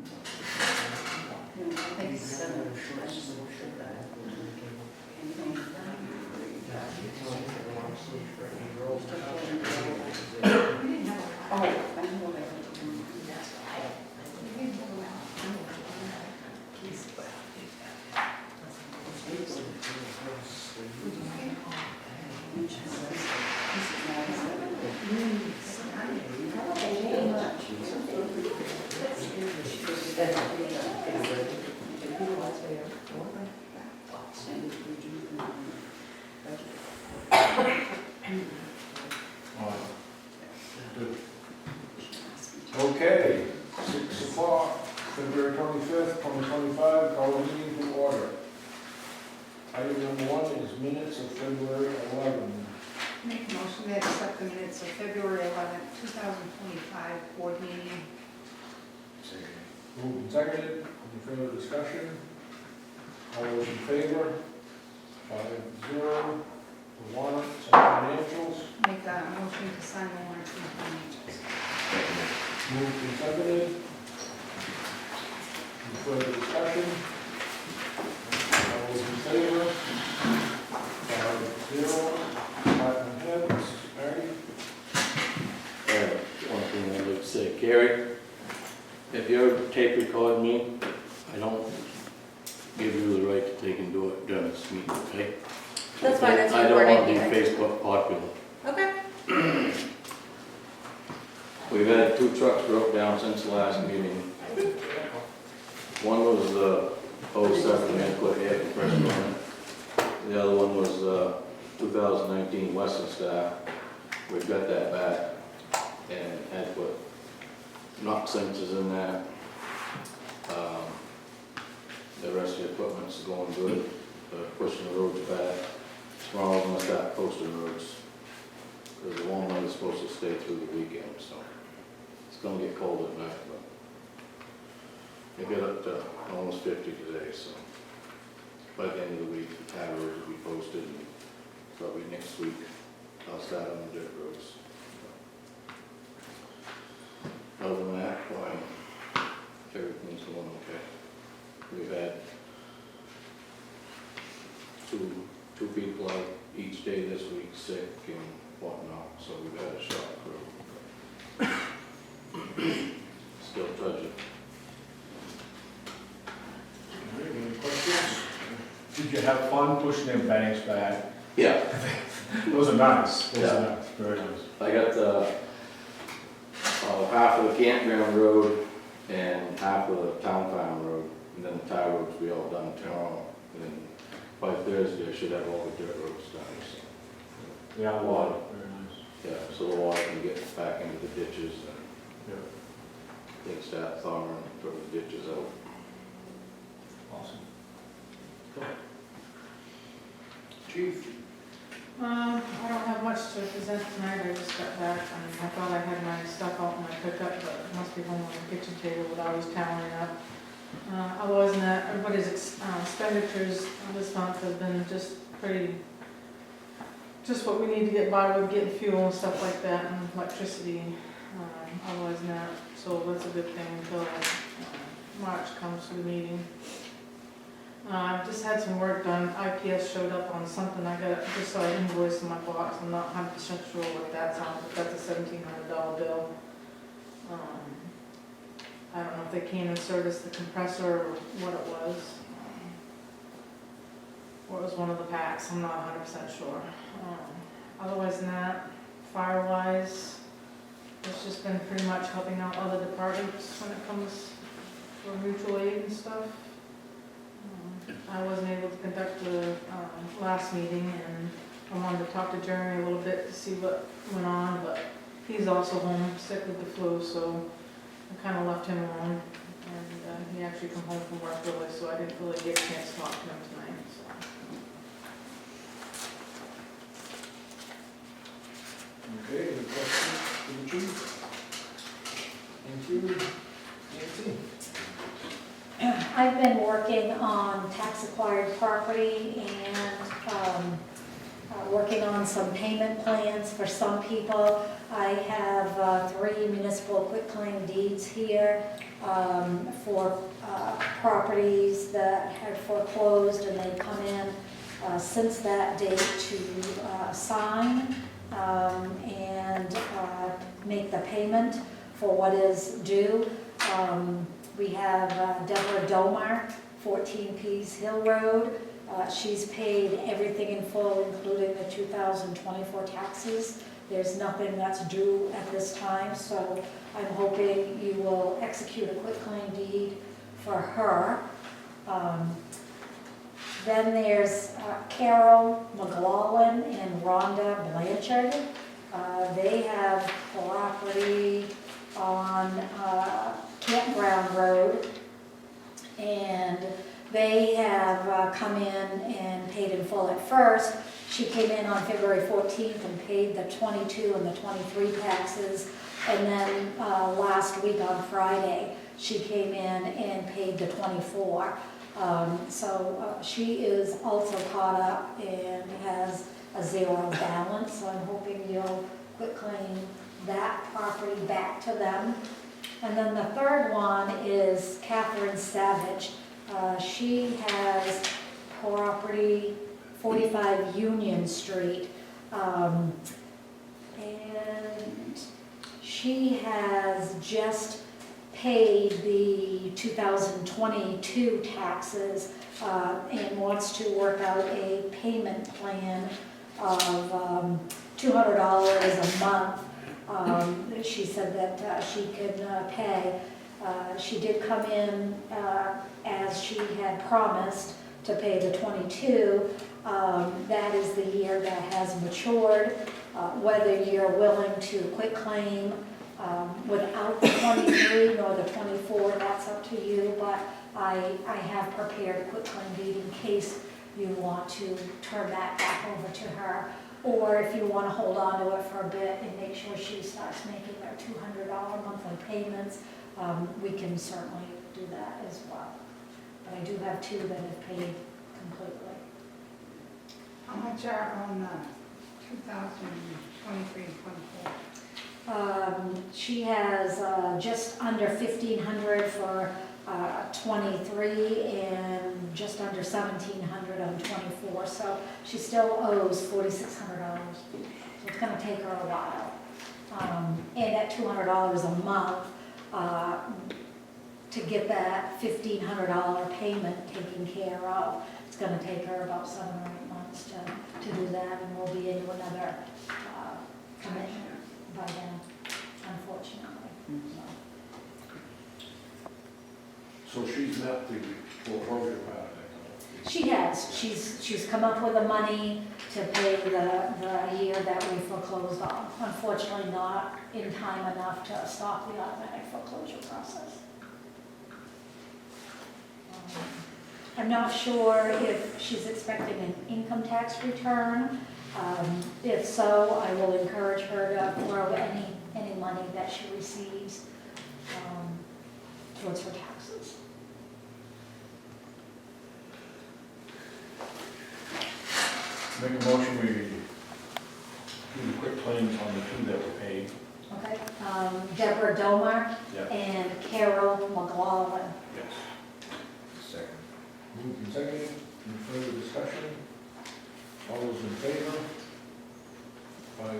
I think it's Okay, 6 o'clock, February 25th, 2025, call the meeting to order. Item number 1 is minutes of February 11. Make a motion to accept the minutes of February 11th, 2025 board meeting. Moved and seconded, any further discussion? All those in favor? 5-0. The warrants and financials. Make a motion to sign the warrants and financials. Moved and seconded. Any further discussion? All those in favor? 5-0. Department heads, Mary? One thing I'd like to say, Gary, if you're tape recording me, I don't give you the right to take and do it during this meeting, okay? That's fine, that's I don't want to recording. be Facebook popular. Okay. We've had 2 trucks broke down since the last meeting. One was the 07 input air compressor on it. The other one was 2019 Western Star. We've got that back and had put knock sensors in there. The rest of the equipment's going good, pushing the roads back. Tomorrow we're going to start posting roads, because the warm weather's supposed to stay through the weekend, so it's going to get cold at night, but it got up to almost 50 today, so by the end of the week, the tire roads will be posted, and probably next week I'll start on the dirt roads. Other than that, why, everything's going okay. We've had two people out each day this week sick and whatnot, so we've had a shot crew. Still trudging. Any questions? Did you have fun pushing them banks back? Yeah, Those are nice. Those Yeah. are nice. Very nice. I got half of the campground road and half of the town farm road, and then the tire roads will be all done tomorrow. And then by Thursday, I should have all the dirt roads done, so. Yeah, water. Very nice. Yeah, so the water can get back into the ditches and Yeah. things start thawing and throw the ditches out. Awesome. Chief? I don't have much to present tonight, I just got back, and I thought I had my stuff out in my pickup, but it must be home on the kitchen table with all these tallying up. Otherwise than that, everybody's expenditures this month have been just what we need to get by with, getting fuel and stuff like that, and electricity. Otherwise than that, so that's a good thing until March comes to the meeting. I've just had some work done. IPS showed up on something I got, just saw an invoice in my box. I'm not 100% sure what that's on, but that's a $1,700 bill. I don't know if they came and serviced the compressor or what it was. Or it was one of the packs, I'm not 100% sure. Otherwise than that, fire-wise, it's just been pretty much helping out other departments when it comes for mutual aid and stuff. I wasn't able to conduct the last meeting, and I wanted to talk to Jeremy a little bit to see what went on, but he's also home sick with the flu, so I kind of left him alone. And he actually come home from work early, so I didn't really get a chance to talk to him tonight. So. Okay, any questions for the chief? Thank you. Nancy? I've been working on tax acquired property, and working on some payment plans for some people. I have 3 municipal quitclaim deeds here for properties that had foreclosed, and they come in since that date to sign and make the payment for what is due. We have Deborah Domar, 14 Pease Hill Road. She's paid everything in full, including the 2024 taxes. There's nothing that's due at this time, so I'm hoping you will execute a quitclaim deed for her. Then there's Carol McLaughlin and Rhonda Blanchard. They have property on Campground Road, and they have come in and paid in full at first. She came in on February 14th and paid the 22 and the 23 taxes, and then last week on Friday, she came in and paid the 24. So she is also caught up and has a 0 balance, so I'm hoping you'll quitclaim that property back to them. And then the third one is Catherine Savage. She has property 45 Union Street, and she has just paid the 2022 taxes and wants to work out a payment plan of $200 a month. She said that she could pay. She did come in as she had promised to pay the 22. That is the year that has matured. Whether you're willing to quitclaim without the 23 nor the 24, that's up to you, but I have prepared a quitclaim deed in case you want to turn that back over to her, or if you want to hold on to it for a bit and make sure she starts making her $200 monthly payments, we can certainly do that as well. But I do have 2 that have paid completely. How much are on 2023 and 24? She has just under $1,500 for 23 and just under $1,700 on 24. So she still owes $4,600. So it's going to take her a while. And at $200 a month, to get that $1,500 payment taken care of, it's going to take her about 7 or 8 months to do that, and we'll be into another commitment by then, unfortunately. So she's met the foreclosure part of it? She has. She's come up with the money to pay the year that we foreclosed on. Unfortunately, not in time enough to stop the automatic foreclosure process. I'm not sure if she's expecting an income tax return. If so, I will encourage her to throw any money that she receives towards her taxes. Make a motion, we do the quick claims on the 2 that were paid. Okay, Deborah Domar Yeah. and Carol McLaughlin. Yes. Second. Moved and seconded. Any further discussion? All those in favor? 5-0.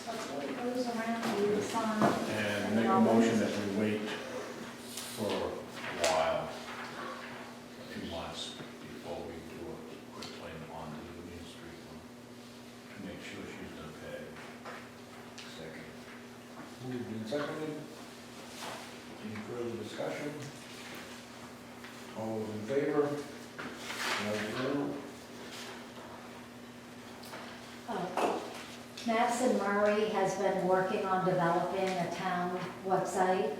So that's what it goes around, you sign. And make a motion that we wait for a while, a few months, before we do a quick claim on the Union Street one, to make sure she's gonna pay. Second. Moved and seconded. Any further discussion? All those in favor? 5-0. Madison Murray has been working on developing a town website.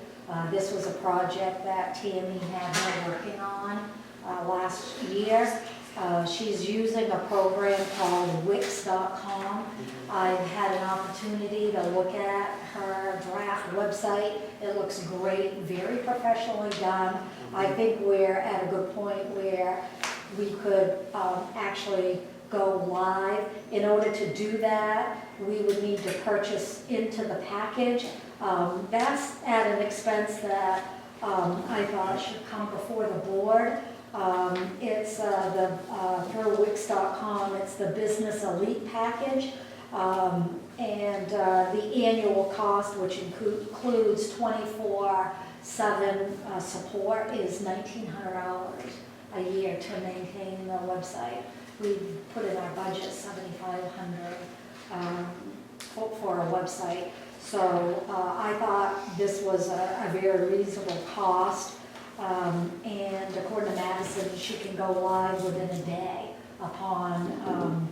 This was a project that Tammy had been working on last year. She's using a program called Wix.com. I've had an opportunity to look at her draft website. It looks great, very professionally done. I think we're at a good point where we could actually go live. In order to do that, we would need to purchase into the package. That's at an expense that I thought should come before the board. It's through Wix.com, it's the Business Elite Package. And the annual cost, which includes 24/7 support, is $1,900 a year to maintain the website. We put in our budget $7,500 for a website. So I thought this was a very reasonable cost. And according to Madison, she can go live within a day upon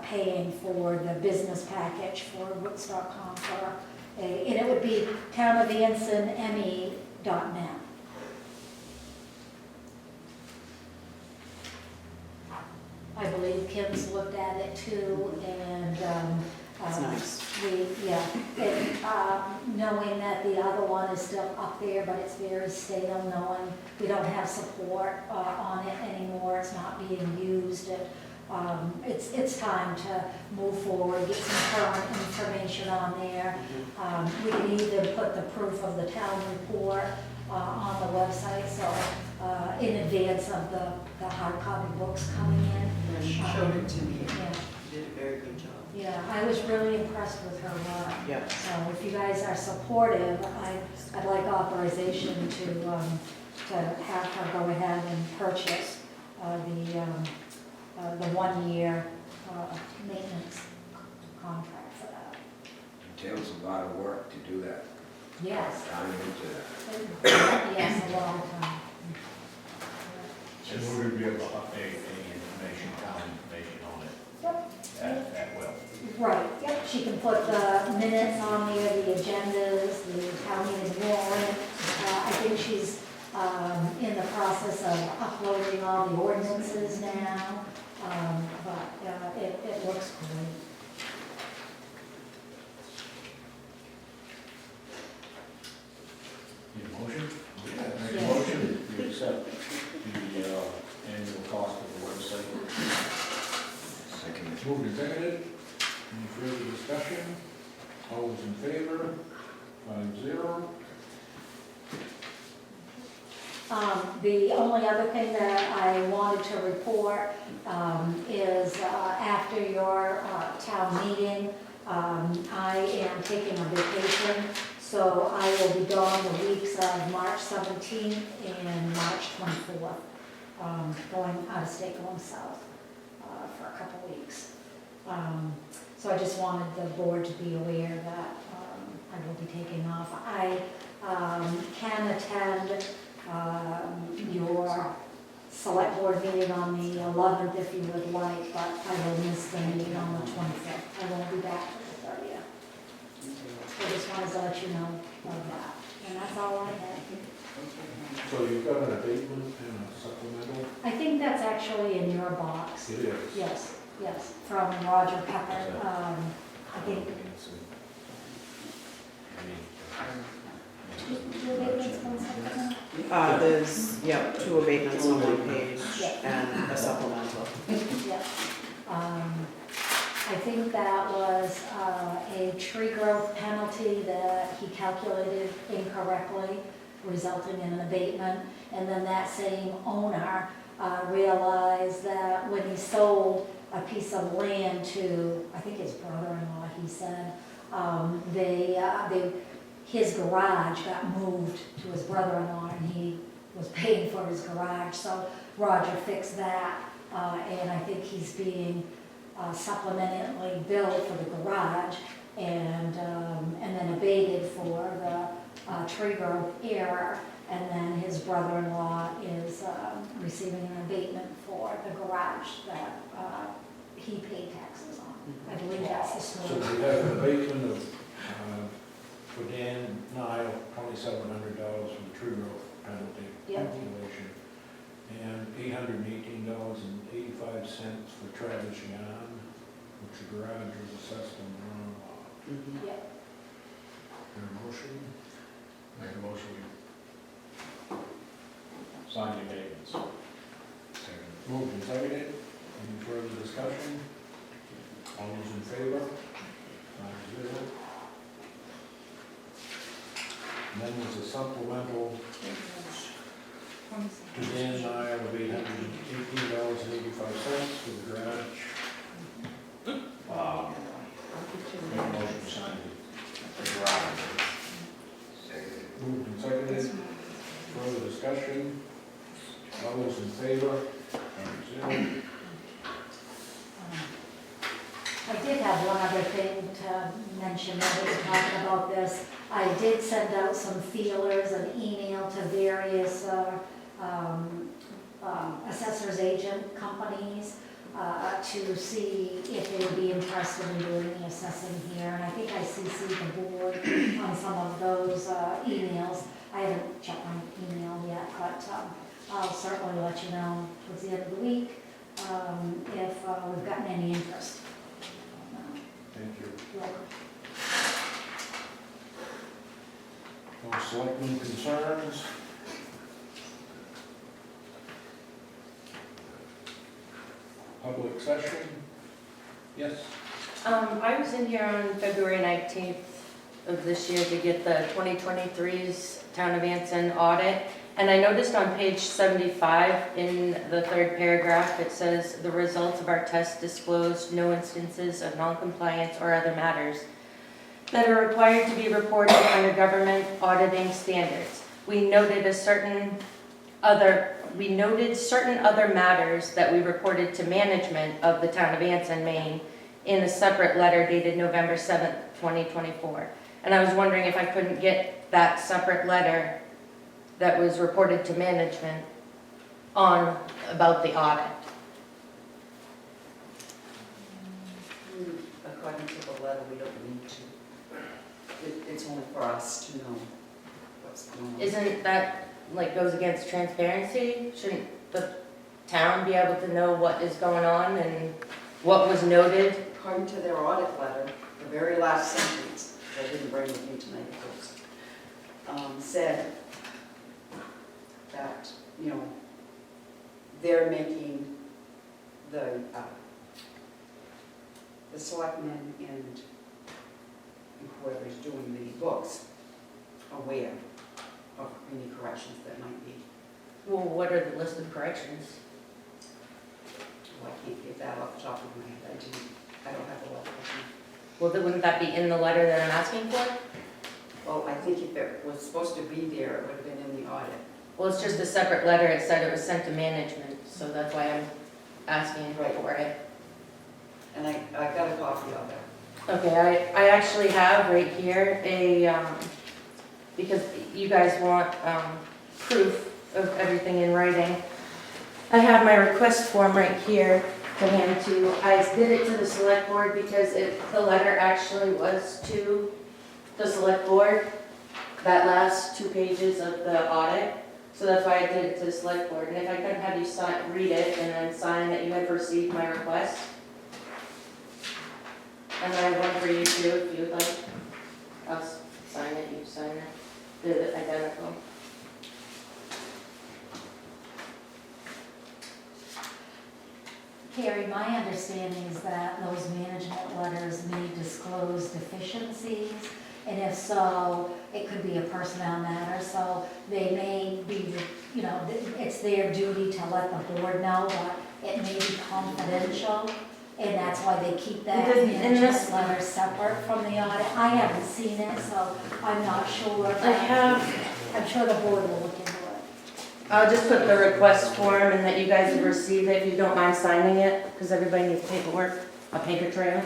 paying for the business package for Wix.com and it would be townofAnsonME.net. I believe Kim's looked at it too, and That's nice. knowing that the other one is still up there, but it's very stale, knowing we don't have support on it anymore, it's not being used. It's time to move forward, get some current information on there. We can either put the proof of the town report on the website, so in advance of the hard copy books coming in. She showed it to me. Yeah. She did a very good job. Yeah, I was really impressed with her work. Yeah. So if you guys are supportive, I'd like authorization to have her go ahead and purchase the 1-year maintenance contract for that. Entails a lot of work to do that. Yes. Time into that. Yes, a lot of time. And we're gonna be able to update any information, town information on it Yep. at will. Right, yep, she can put the minutes on there, the agendas, the town meeting warrant. I think she's in the process of uploading all the ordinances now, but it looks great. Need a motion? Yeah. Make a Yes. motion to accept the annual cost of the website. Second. Moved and seconded. Any further discussion? All those in favor? 5-0. The only other thing that I wanted to report is after your town meeting, I am taking a vacation, so I will be gone the weeks of March 17th and March 24th, going out of state, going south for a couple weeks. So I just wanted the board to be aware that I will be taking off. I can attend your select board meeting on the 11th if you would like, but I will miss the meeting on the 25th. I won't be back till the 30th. I just wanted to let you know of that, and that's all I had. So you've got an abatement and a supplemental? I think that's actually in your box. It is. Yes, yes, from Roger Pepper. I think. There's, 2 abatements on one page Yeah. and a supplemental. Yep. I think that was a tree growth penalty that he calculated incorrectly, resulting in an abatement. And then that same owner realized that when he sold a piece of land to, I think his brother-in-law, he said, his garage got moved to his brother-in-law, and he was paying for his garage, so Roger fixed that, and I think he's being supplementally billed for the garage, and then abated for the tree growth error, and then his brother-in-law is receiving an abatement for the garage that he paid taxes on. I believe that's the So story. we have an abatement of, for Dan Nile, $2,700 for the tree growth penalty Yep. calculation, and $818.85 for Travis Yan, which the garage was assessed on the wrong lot. Mhm. Yep. Your motion? Make a motion to sign the abatements. Moved and seconded. Any further discussion? All those in favor? 5-0. And then there's a supplemental to Dan and I of $818.85 for the garage. Make a motion to sign the garage. Moved and seconded. Further discussion? All those in favor? 5-0. I did have one other thing to mention when we were talking about this. I did send out some feelers, an email to various assessor's agent companies to see if they would be interested in doing the assessing here. And I think I CC'd the board on some of those emails. I haven't checked my email yet, but I'll certainly let you know towards the end of the week if we've gotten any interest. Thank you. You're welcome. No selectmen concerns? Public session? Yes? I was in here on February 19th of this year to get the 2023's Town of Anson audit. And I noticed on page 75 in the third paragraph, it says, "The results of our test disclosed no instances of noncompliance or other matters that are required to be reported under government auditing standards. We noted certain other matters that we reported to management of the Town of Anson, Maine, in a separate letter dated November 7th, 2024. And I was wondering if I couldn't get that separate letter that was reported to management about the audit. According to the letter, we don't need to. It's only for us to know what's going on. Isn't that, goes against transparency? Shouldn't the town be able to know what is going on and what was noted? According to their audit letter, the very last sentence, I didn't bring with me tonight, of course, said that, they're making the selectmen and whoever's doing the books aware of any corrections that might be. Well, what are the list of corrections? Well, I can't get that off the top of my head. I don't have a letter with me. Well, then wouldn't that be in the letter that I'm asking for? Well, I think if it was supposed to be there, it would have been in the audit. Well, it's just a separate letter. It said it was sent to management, so that's why I'm asking for it. And I got a copy of it. Okay, I actually have right here because you guys want proof of everything in writing. I have my request form right here to hand to you. I did it to the select board because the letter actually was to the select board, that last 2 pages of the audit. So that's why I did it to the select board. And if I couldn't have you read it and then sign that you have received my request. And I have one for you too, if you would like. I'll sign it, you sign it. They're identical. Carrie, my understanding is that those management letters may disclose deficiencies, and if so, it could be a personnel matter, so they may be, it's their duty to let the board know, but it may be confidential, and that's why they keep that management letter separate from the audit. I haven't seen it, so I'm not sure. I'm sure the board will look into it. I'll just put the request form and that you guys have received it, if you don't mind signing it, because everybody needs paperwork, a paper trail.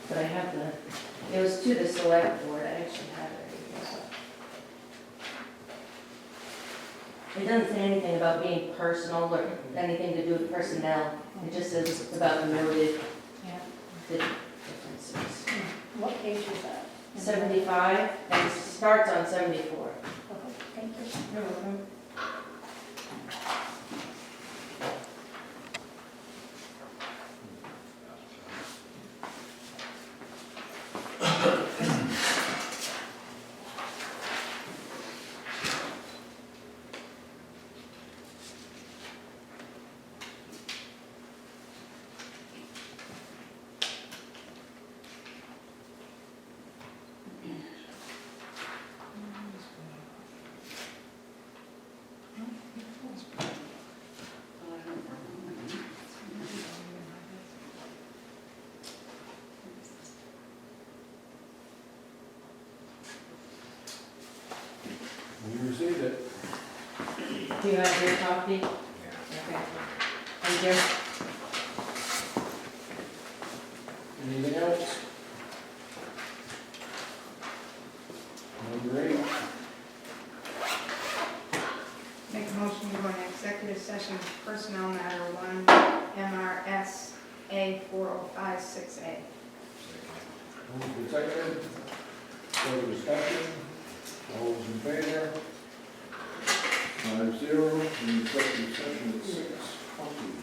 But I have it was to the select board, I actually have it right here. It doesn't say anything about being personal or anything to do with personnel. It just says it's about noted Yeah. the differences. What page is that? 75, and it starts on 74. Okay, thank you. You're welcome. you have your copy? Yeah. Okay. Thank you. Anything else? Number 8, Make a motion to go into executive session, personnel matter 1, MRS A 4056A. moved and seconded. Further discussion? All those in favor? 5-0, in executive session at 6:20.